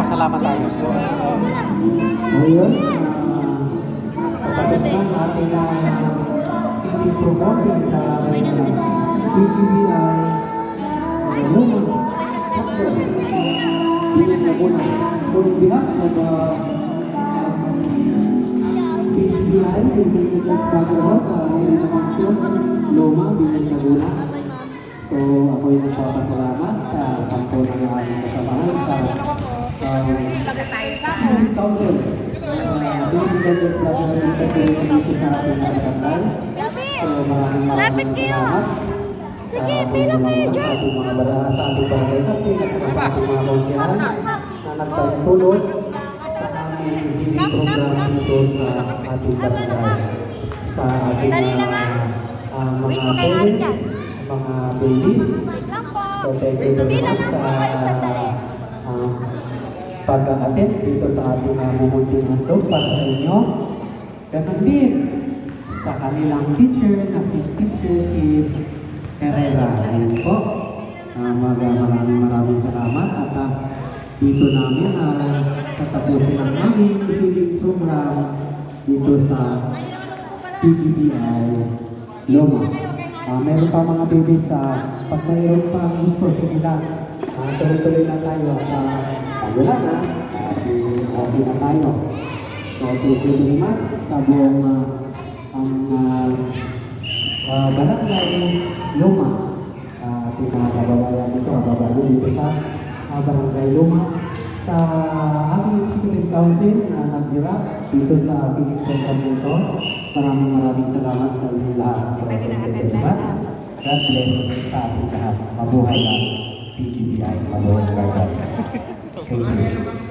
Salamat tayo. Ngayon, tapos na ating hindi promoting sa PGBI Luma. Pinagkabunan. So, in behalf of PGBI, hindi nagkakaroon Luma, Pinagkabunan. So, ako yung nagpapasalamat sa sampo ng aming kasamahan sa Council. Lapit kayo! Sige, pila kayo dyan! Mga bala sa ating barangay sa ating mga kaunsihan na nagtutulot sa aming program dito sa ating barangay. Sa ating mga parents, mga babies. So, thank you very much sa pag-attend dito sa ating mumunting handog para sa inyo. Ganun din sa kanilang teacher na si Teacher is Herrera. Ayun po. Maraming salamat at dito namin tatapusin ang aming healing program dito sa PGBI Loma. Meron pa mga babies pag mayroon pa gusto sila tuloy-tuloy na tayo at wala na okay na tayo. So, thank you very much sa buong barangay Loma. Ating mga kababayan ito, kababayan dito sa barangay Loma. Sa aming Secret Council na nag-direct dito sa ating program nito. Maraming salamat sa inyo lahat. So, thank you very much. God bless sa ating lahat. Mabuhay ang PGBI. Mabuhay ang guys. Thank you.